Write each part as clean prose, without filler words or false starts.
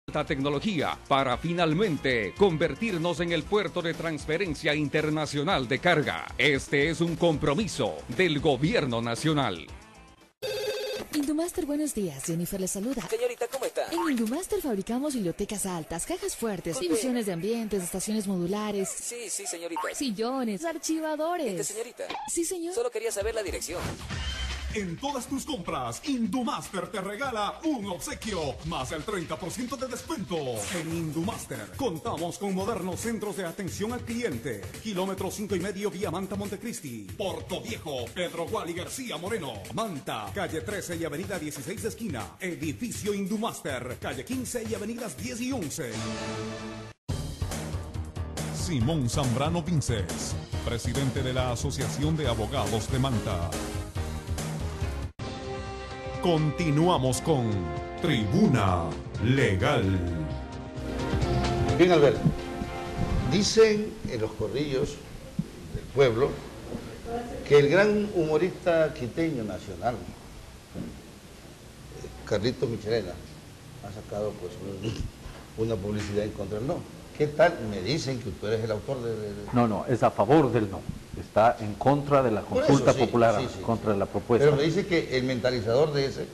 Alta tecnología para finalmente convertirnos en el puerto de transferencia internacional de carga. Este es un compromiso del Gobierno Nacional. Indumaster, buenos días. Jennifer le saluda. Señorita, ¿cómo está? En Indumaster fabricamos bibliotecas altas, cajas fuertes, divisiones de ambientes, estaciones modulares. Sí, señorita. Sillones, archivadores. Señorita. Sí, señor. Solo quería saber la dirección. En todas tus compras, Indumaster te regala un obsequio, más el 30% de descuento. En Indumaster contamos con modernos centros de atención al cliente. Kilómetro 5,5 vía Manta Montecristi. Porto Viejo, Pedro Gual y García Moreno. Manta, calle 13 y avenida 16 de esquina. Edificio Indumaster, calle 15 y avenidas 10 y 11. Simón Zambrano Vinces, presidente de la Asociación de Abogados de Manta. Continuamos con Tribuna Legal. Bien, Alberto. Dicen en los corrillos del pueblo que el gran humorista quiteño nacional, Carlitos Michelena, ha sacado pues una publicidad en contra del no. ¿Qué tal? Me dicen que tú eres el autor de... No, es a favor del no. Está en contra de la consulta popular, contra la propuesta. Pero me dice que el mentalizador de ese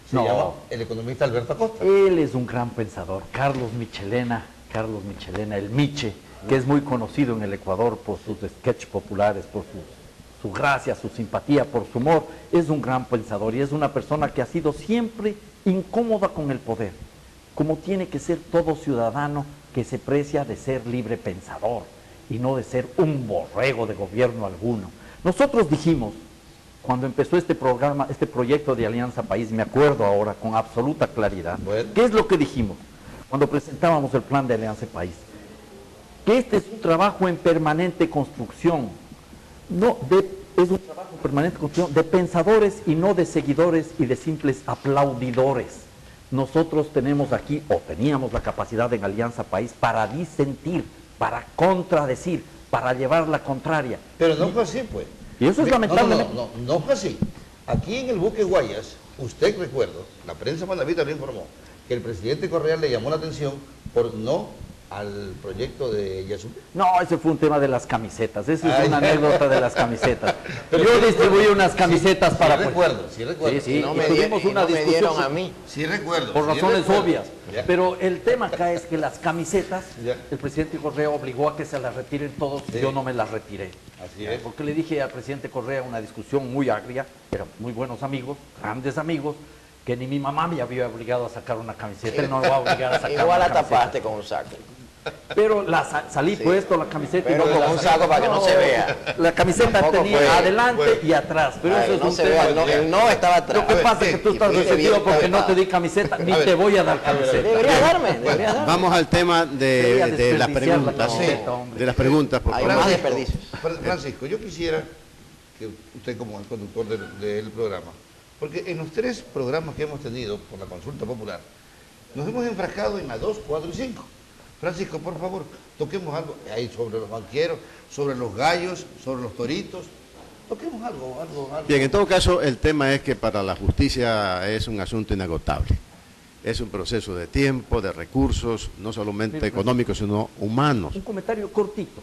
se llama el economista Alberto Acosta. Él es un gran pensador, Carlos Michelena, el Miche, que es muy conocido en el Ecuador por sus sketches populares, por su gracia, su simpatía, por su humor. Es un gran pensador y es una persona que ha sido siempre incómoda con el poder, como tiene que ser todo ciudadano que se precia de ser libre pensador y no de ser un borrego de gobierno alguno. Nosotros dijimos, cuando empezó este programa, este proyecto de Alianza País, me acuerdo ahora con absoluta claridad, ¿qué es lo que dijimos cuando presentábamos el plan de Alianza País? Que este es un trabajo en permanente construcción, es un trabajo en permanente construcción de pensadores y no de seguidores y de simples aplaudidores. Nosotros tenemos aquí, o teníamos la capacidad en Alianza País para disentir, para contradecir, para llevar la contraria. Pero no fue así, pues. Y eso es lamentable. No fue así. Aquí en el buque Guayas, usted recuerdo, la prensa manavita lo informó, que el presidente Correa le llamó la atención por no al proyecto de Yasú. No, ese fue un tema de las camisetas, esa es una anécdota de las camisetas. Yo distribuí unas camisetas para... Sí recuerdo. Sí, no y tuvimos una discusión. Me dieron a mí. Sí recuerdo. Por razones obvias. Ya. Pero el tema acá es que las camisetas, Ya. el presidente Correa obligó a que se las retiren todos, Sí. yo no me las retiré. Así es. Porque le dije al presidente Correa una discusión muy agria, pero muy buenos amigos, grandes amigos, que ni mi mamá me había obligado a sacar una camiseta, él no lo va a obligar a sacar Igual una la camiseta. tapaste con un saco. Pero salí puesto la camiseta Pero y no con la un saqué. saco para que no se vea. La camiseta Tampoco tenía fue. adelante y atrás, pero Ay, eso es no un se tema. vea, el no estaba atrás. Lo que pasa es que tú estás resentido porque no te di camiseta, ni te voy a dar camiseta. Debería darme. Vamos al tema de las preguntas. camiseta, hombre. De las preguntas, por Hay favor. más desperdicios. Francisco, yo quisiera que usted como el conductor del programa, porque en los 3 programas que hemos tenido por la consulta popular, nos hemos enfrascado en la 2, 4 y 5. Francisco, por favor, toquemos algo ahí sobre los banqueros, sobre los gallos, sobre los toritos. Toquemos algo. Bien, en todo caso, el tema es que para la justicia es un asunto inagotable. Es un proceso de tiempo, de recursos, no solamente económicos, sino humanos. Un comentario cortito.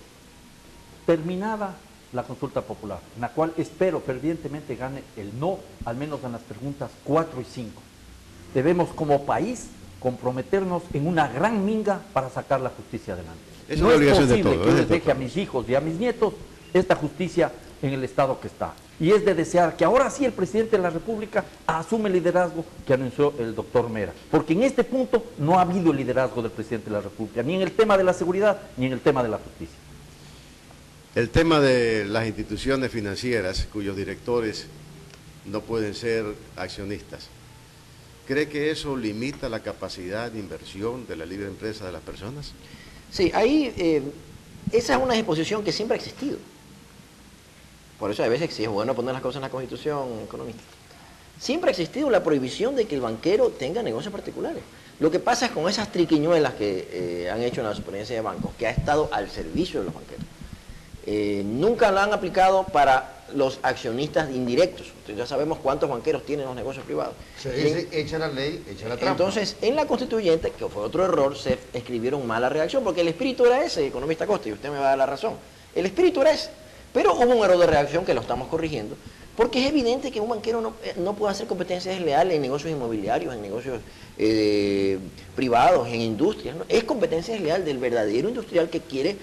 Terminada la consulta popular, en la cual espero fervientemente gane el no, al menos en las preguntas 4 y 5. Debemos como país comprometernos en una gran minga para sacar la justicia adelante. Es una obligación de todos. No es posible que yo les deje a mis hijos y a mis nietos esta justicia en el estado que está. Y es de desear que ahora sí el presidente de la República asume el liderazgo que anunció el doctor Mera. Porque en este punto no ha habido el liderazgo del presidente de la República, ni en el tema de la seguridad, ni en el tema de la justicia. El tema de las instituciones financieras cuyos directores no pueden ser accionistas. ¿Cree que eso limita la capacidad de inversión de la libre empresa de las personas? Sí, ahí esa es una disposición que siempre ha existido. Por eso a veces sí es bueno poner las cosas en la Constitución, economista. Siempre ha existido la prohibición de que el banquero tenga negocios particulares. Lo que pasa es con esas triquiñuelas que han hecho en la superintendencia de bancos, que ha estado al servicio de los banqueros. Nunca la han aplicado para los accionistas indirectos. Entonces, ya sabemos cuántos banqueros tienen los negocios privados. Se dice, echa la ley, echa la trampa. Entonces, en la constituyente, que fue otro error, se escribieron mala redacción, porque el espíritu era ese, economista Costa, y usted me va a dar la razón. El espíritu era ese. Pero hubo un error de redacción que lo estamos corrigiendo, porque es evidente que un banquero no puede hacer competencias desleales en negocios inmobiliarios, en negocios privados, en industrias, ¿no? Es competencia desleal del verdadero industrial que quiere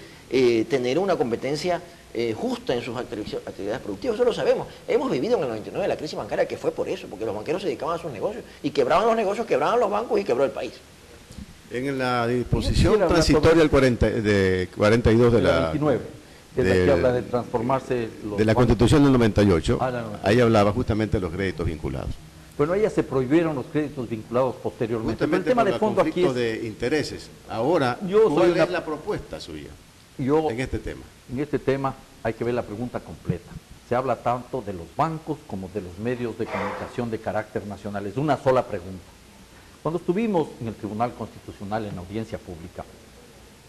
tener una competencia justa en sus actividades productivas. Eso lo sabemos. Hemos vivido en el 99 la crisis bancaria, que fue por eso, porque los banqueros se dedicaban a sus negocios y quebraban los negocios, quebraban los bancos y quebró el país. En la disposición transitoria del 42 de la... 29. Que habla de transformarse de la Constitución del 98, ahí hablaba justamente de los créditos vinculados. Bueno, ahí se prohibieron los créditos vinculados posteriormente. Justamente pero el tema de fondo aquí es de intereses. Ahora, ¿cuál es la propuesta suya en este tema? En este tema hay que ver la pregunta completa. Se habla tanto de los bancos como de los medios de comunicación de carácter nacional. Es una sola pregunta. Cuando estuvimos en el Tribunal Constitucional en audiencia pública,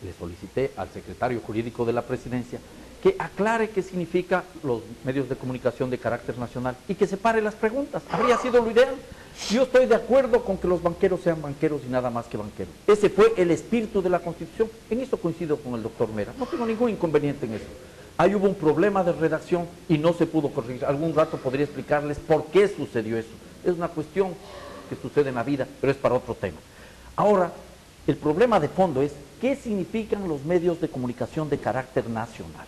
le solicité al secretario jurídico de la presidencia que aclare qué significa los medios de comunicación de carácter nacional y que separe las preguntas. Habría sido lo ideal. Yo estoy de acuerdo con que los banqueros sean banqueros y nada más que banqueros. Ese fue el espíritu de la Constitución. En eso coincido con el doctor Mera. No tengo ningún inconveniente en eso. Ahí hubo un problema de redacción y no se pudo corregir. Algún rato podría explicarles por qué sucedió eso. Es una cuestión que sucede en la vida, pero es para otro tema. Ahora, el problema de fondo es ¿qué significan los medios de comunicación de carácter nacional?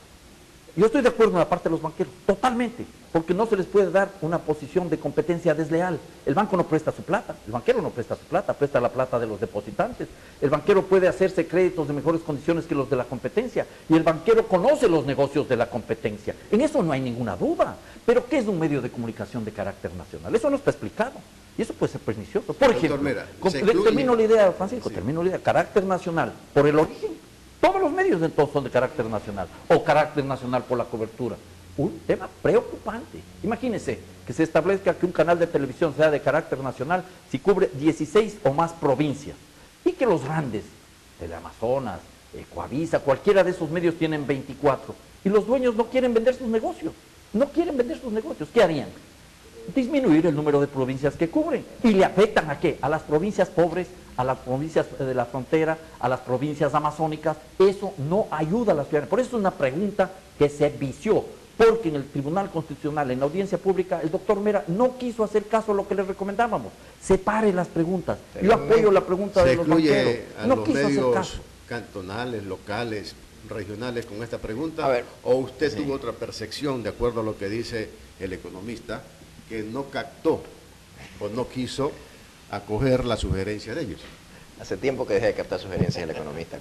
Yo estoy de acuerdo en la parte de los banqueros, totalmente, porque no se les puede dar una posición de competencia desleal. El banco no presta su plata, el banquero no presta su plata, presta la plata de los depositantes. El banquero puede hacerse créditos de mejores condiciones que los de la competencia y el banquero conoce los negocios de la competencia. En eso no hay ninguna duda. Pero ¿qué es un medio de comunicación de carácter nacional? Eso no está explicado. Y eso puede ser pernicioso. Por ejemplo, termino la idea, Francisco, termino la idea, carácter nacional, por el origen. Todos los medios entonces son de carácter nacional, o carácter nacional por la cobertura. Un tema preocupante. Imagínense que se establezca que un canal de televisión sea de carácter nacional si cubre 16 o más provincias, y que los grandes, Teleamazonas, Coavisa, cualquiera de esos medios tienen 24, y los dueños no quieren vender sus negocios. No quieren vender sus negocios. ¿Qué harían? Disminuir el número de provincias que cubren. ¿Y le afectan a qué? A las provincias pobres, a las provincias de la frontera, a las provincias amazónicas. Eso no ayuda a las ciudades. Por eso es una pregunta que se vició, porque en el Tribunal Constitucional, en la audiencia pública, el doctor Mera no quiso hacer caso a lo que le recomendábamos. Separe las preguntas. Yo apoyo la pregunta de los banqueros. No quiso hacer caso. Cantonales, locales, regionales con esta pregunta. A ver, ¿o usted tuvo otra percepción, de acuerdo a lo que dice el economista, que no captó o no quiso acoger la sugerencia de ellos? Hace tiempo que dejé de captar sugerencias del economista.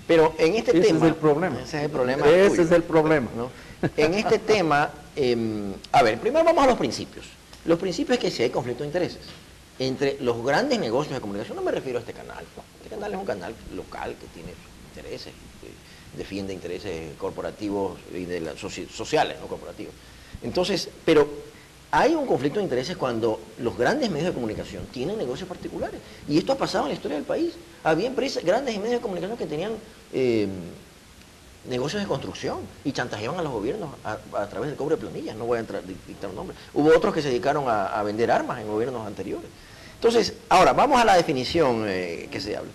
Pero en este tema... Ese es el problema. Ese es el problema. Ese es el problema. ¿No? En este tema, a ver, primero vamos a los principios. Los principios es que si hay conflicto de intereses entre los grandes negocios de comunicación, no me refiero a este canal. No. Este canal es un canal local que tiene sus intereses, que defiende intereses corporativos y sociales, no corporativos. Entonces, pero... hay un conflicto de intereses cuando los grandes medios de comunicación tienen negocios particulares. Y esto ha pasado en la historia del país. Había empresas, grandes medios de comunicación que tenían negocios de construcción y chantajeaban a los gobiernos a través del cobro de planillas. No voy a dictar nombres. Hubo otros que se dedicaron a vender armas en gobiernos anteriores. Entonces, ahora, vamos a la definición que se habla.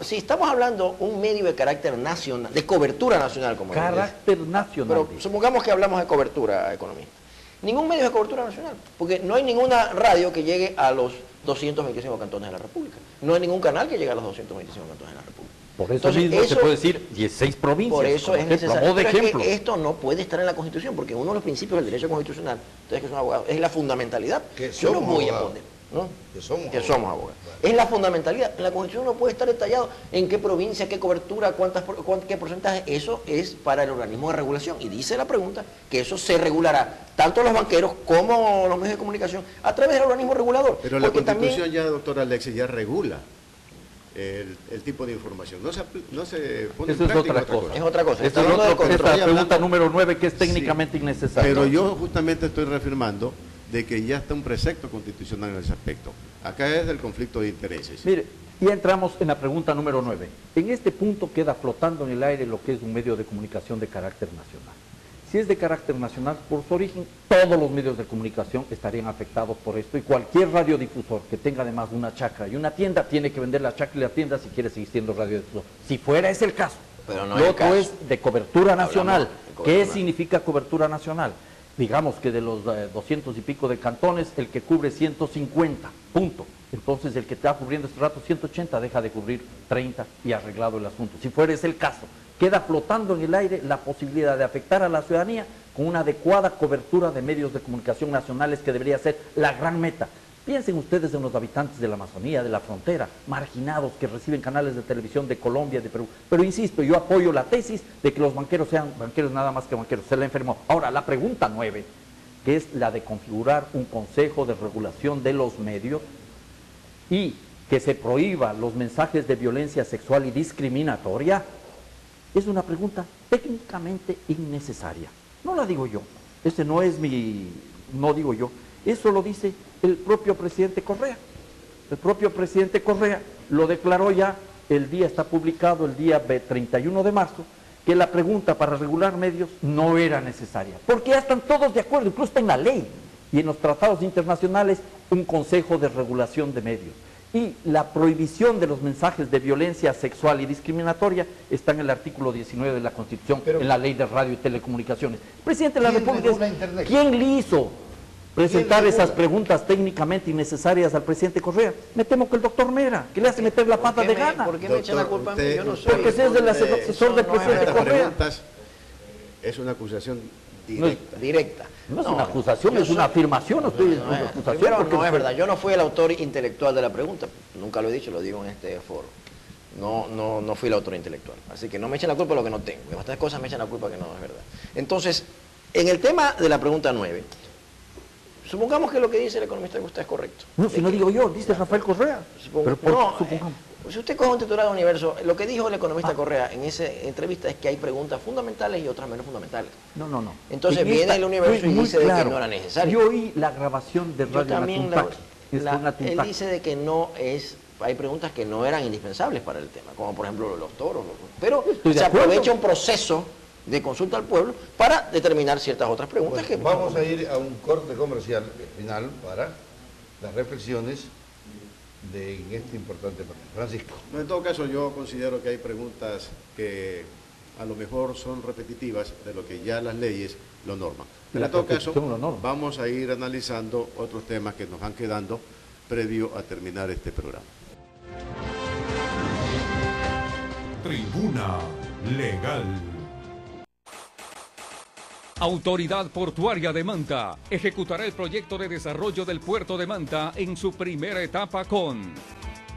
Si estamos hablando un medio de carácter nacional, de cobertura nacional, como carácter nacional. Pero supongamos que hablamos de cobertura, economista. Ningún medio de cobertura nacional, porque no hay ninguna radio que llegue a los 225 cantones de la República. No hay ningún canal que llegue a los 225 cantones de la República. Por eso entonces, mismo se puede decir 16 provincias. Por eso es necesario. Pero es que esto no puede estar en la Constitución, porque uno de los principios del derecho constitucional, ustedes que son abogados, es la fundamentalidad. Yo no voy a poner, ¿no? Que somos abogados. Es la fundamentalidad. En la Constitución no puede estar detallado en qué provincia, qué cobertura, qué porcentaje. Eso es para el organismo de regulación. Y dice la pregunta que eso se regulará tanto los banqueros como los medios de comunicación a través del organismo regulador. Pero la Constitución también, ya, doctor Alexis, ya regula el tipo de información. No se pone eso en es práctica otra cosa. Es otra cosa. Esta es la pregunta número 9, que es técnicamente innecesaria. Pero yo justamente estoy reafirmando de que ya está un precepto constitucional en ese aspecto. Acá es del conflicto de intereses. Mire, ya entramos en la pregunta número 9. En este punto queda flotando en el aire lo que es un medio de comunicación de carácter nacional. Si es de carácter nacional por su origen, todos los medios de comunicación estarían afectados por esto y cualquier radiodifusor que tenga además una chacra y una tienda tiene que vender la chacra y la tienda si quiere seguir siendo radiodifusor. Si fuera ese el caso. Pero no Lo es el otro caso. es de cobertura nacional. de cobertura. ¿Qué significa cobertura nacional? Digamos que de los 200 y pico de cantones, el que cubre 150, punto. Entonces el que está cubriendo este rato 180 deja de cubrir 30 y arreglado el asunto. Si fuera ese el caso, queda flotando en el aire la posibilidad de afectar a la ciudadanía con una adecuada cobertura de medios de comunicación nacionales que debería ser la gran meta. Piensen ustedes en los habitantes de la Amazonía, de la frontera, marginados que reciben canales de televisión de Colombia, de Perú. Pero insisto, yo apoyo la tesis de que los banqueros sean banqueros nada más que banqueros. Se la enfermó. Ahora, la pregunta 9, que es la de configurar un consejo de regulación de los medios y que se prohíba los mensajes de violencia sexual y discriminatoria, es una pregunta técnicamente innecesaria. No la digo yo, ese no es no digo yo, eso lo dice el propio presidente Correa. El propio presidente Correa lo declaró ya, el día está publicado, el día 31 de marzo, que la pregunta para regular medios no era necesaria, porque ya están todos de acuerdo, incluso está en la ley y en los tratados internacionales un consejo de regulación de medios. Y la prohibición de los mensajes de violencia sexual y discriminatoria está en el artículo 19 de la Constitución, en la Ley de Radio y Telecomunicaciones. El presidente de la República, ¿quién le hizo presentar esas preguntas técnicamente innecesarias al presidente Correa? Me temo que el doctor Mera, que le hace meter la pata de gana. ¿Por qué me echan la culpa a mí? Yo no soy. Porque ese es el asesor del presidente Correa. Es una acusación directa. No es una acusación, es una afirmación. No estoy una acusación. Primero, no es verdad. Yo no fui el autor intelectual de la pregunta. Nunca lo he dicho, lo digo en este foro. No fui el autor intelectual. Así que no me echen la culpa de lo que no tengo. De otras cosas me echan la culpa que no es verdad. Entonces, en el tema de la pregunta 9, supongamos que lo que dice el economista de usted es correcto. No, si no digo yo, dice Rafael Correa. Supongamos. Si usted coge un titular de Universo, lo que dijo el economista Correa en esa entrevista es que hay preguntas fundamentales y otras menos fundamentales. No. Entonces viene el Universo y dice de que no era necesario. Yo oí la grabación de Radio Natumpac. Él dice de que no es, hay preguntas que no eran indispensables para el tema, como por ejemplo los toros. Pero se aprovecha un proceso de consulta al pueblo para determinar ciertas otras preguntas. Bueno, vamos a ir a un corte comercial final para las reflexiones de este importante panel. Francisco. No, en todo caso, yo considero que hay preguntas que a lo mejor son repetitivas de lo que ya las leyes lo norman. Pero en todo caso, vamos a ir analizando otros temas que nos van quedando previo a terminar este programa. Tribuna Legal. Autoridad Portuaria de Manta ejecutará el proyecto de desarrollo del puerto de Manta en su primera etapa con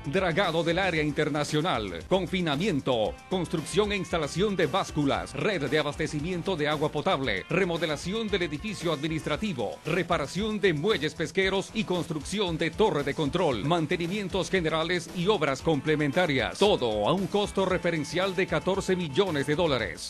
dragado del área internacional, confinamiento, construcción e instalación de básculas, red de abastecimiento de agua potable, remodelación del edificio administrativo, reparación de muelles pesqueros y construcción de torre de control, mantenimientos generales y obras complementarias. Todo a un costo referencial de $14 millones.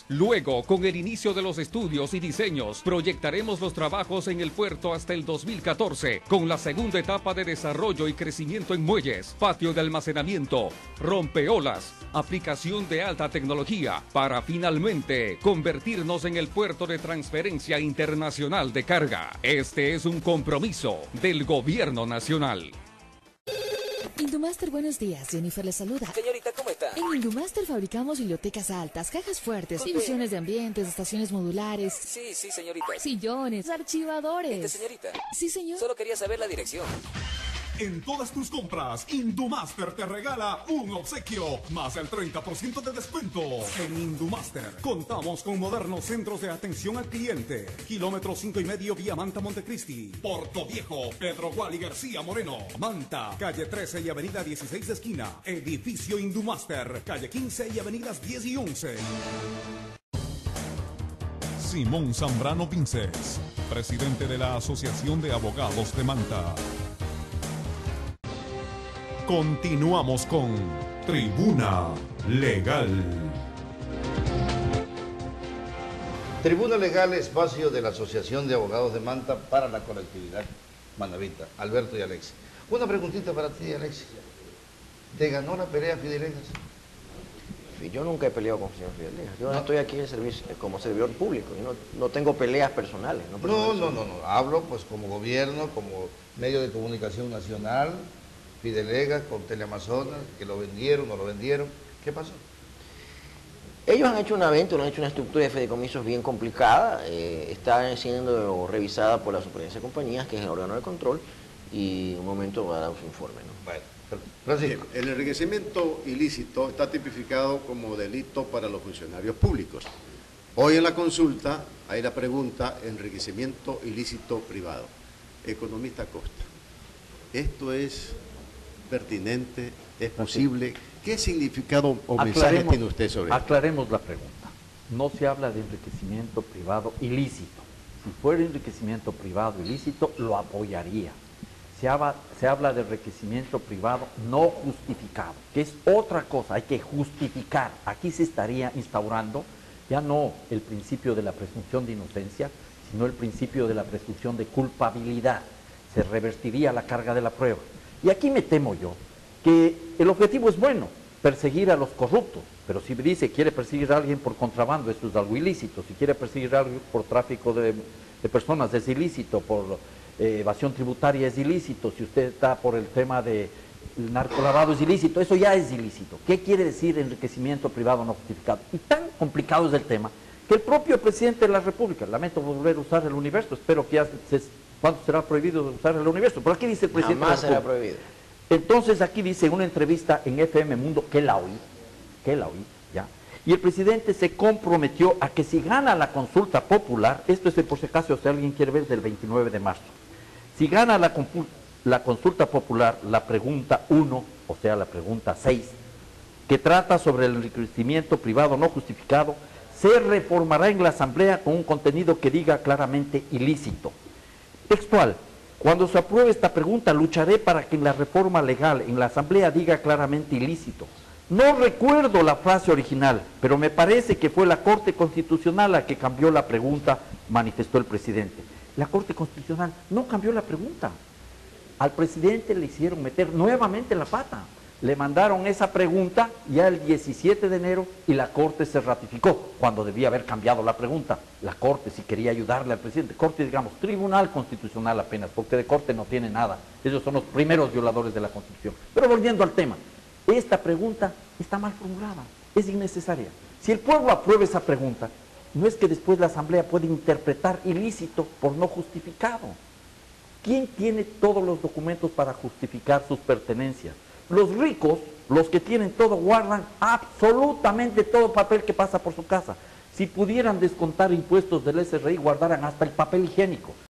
Luego, con el inicio de los estudios y diseños, proyectaremos los trabajos en el puerto hasta el 2014, con la segunda etapa de desarrollo y crecimiento en muelles, patio de almacenamiento, rompeolas, aplicación de alta tecnología, para finalmente convertirnos en el puerto de transferencia internacional de carga. Este es un compromiso del Gobierno Nacional. Indumaster, buenos días. Jennifer le saluda. Señorita, ¿cómo está? En Indumaster fabricamos bibliotecas altas, cajas fuertes, divisiones de ambientes, estaciones modulares. Sí, señorita. Sillones, archivadores. Señorita. Sí, señor. Solo quería saber la dirección. En todas tus compras, Indumaster te regala un obsequio, más el 30% de descuento. En Indumaster contamos con modernos centros de atención al cliente. Kilómetro 5,5 vía Manta Montecristi, Porto Viejo, Pedro Gual y García Moreno, Manta, calle 13 y avenida 16 de esquina. Edificio Indumaster, calle 15 y avenidas 10 y 11. Simón Zambrano Pinces, presidente de la Asociación de Abogados de Manta. Continuamos con Tribuna Legal. Tribuna Legal, espacio de la Asociación de Abogados de Manta para la colectividad manavita. Alberto y Alexis. Una preguntita para ti, Alexis. ¿Te ganó la pelea Fidelengas? Yo nunca he peleado con el señor Fidel Díaz. Yo no estoy aquí en servicio, como servidor público. Yo no tengo peleas personales. No. Hablo pues como gobierno, como medio de comunicación nacional, Fidelegas con Teleamazonas, que lo vendieron, no lo vendieron. ¿Qué pasó? Ellos han hecho una venta, han hecho una estructura de fideicomisos bien complicada. Está siendo revisada por la Superintendencia de Compañías, que es el órgano de control, y en un momento va a dar su informe, ¿no? Bueno, Francisco. El enriquecimiento ilícito está tipificado como delito para los funcionarios públicos. Hoy en la consulta hay la pregunta enriquecimiento ilícito privado. Economista Costa, ¿esto es pertinente? ¿Es posible? ¿Qué significado o mensaje tiene usted sobre esto? Aclaremos la pregunta. No se habla de enriquecimiento privado ilícito. Si fuera enriquecimiento privado ilícito, lo apoyaría. Se habla de enriquecimiento privado no justificado, que es otra cosa, hay que justificar. Aquí se estaría instaurando ya no el principio de la presunción de inocencia, sino el principio de la presunción de culpabilidad. Se revertiría la carga de la prueba. Y aquí me temo yo que el objetivo es bueno, perseguir a los corruptos, pero si me dice quiere perseguir a alguien por contrabando, eso es algo ilícito. Si quiere perseguir a alguien por tráfico de personas, es ilícito. Por evasión tributaria es ilícito. Si usted está por el tema del narcolavado es ilícito. Eso ya es ilícito. ¿Qué quiere decir enriquecimiento privado no justificado? Y tan complicado es el tema que el propio presidente de la República, lamento volver a usar el universo, espero que ya ¿cuándo será prohibido usar el universo? Pero aquí dice el presidente Jamás de la será República. prohibido. Entonces aquí dice en una entrevista en FM Mundo, que la oí, ya, y el presidente se comprometió a que si gana la consulta popular, esto es por si acaso, si alguien quiere ver, del 29 de marzo, si gana la consulta popular, la pregunta 1, o sea, la pregunta 6, que trata sobre el enriquecimiento privado no justificado, se reformará en la Asamblea con un contenido que diga claramente ilícito. Textual. Cuando se apruebe esta pregunta, lucharé para que en la reforma legal, en la Asamblea, diga claramente ilícito. No recuerdo la frase original, pero me parece que fue la Corte Constitucional la que cambió la pregunta, manifestó el presidente. La Corte Constitucional no cambió la pregunta. Al presidente le hicieron meter nuevamente la pata. Le mandaron esa pregunta ya el 17 de enero y la Corte se ratificó cuando debía haber cambiado la pregunta. La Corte, si quería ayudarle al presidente, Corte, digamos, Tribunal Constitucional apenas, porque de Corte no tiene nada. Ellos son los primeros violadores de la Constitución. Pero volviendo al tema, esta pregunta está mal formulada, es innecesaria. Si el pueblo aprueba esa pregunta, no es que después la Asamblea puede interpretar ilícito por no justificado. ¿Quién tiene todos los documentos para justificar sus pertenencias? Los ricos, los que tienen todo, guardan absolutamente todo papel que pasa por su casa. Si pudieran descontar impuestos del SRI, guardaran hasta el papel higiénico.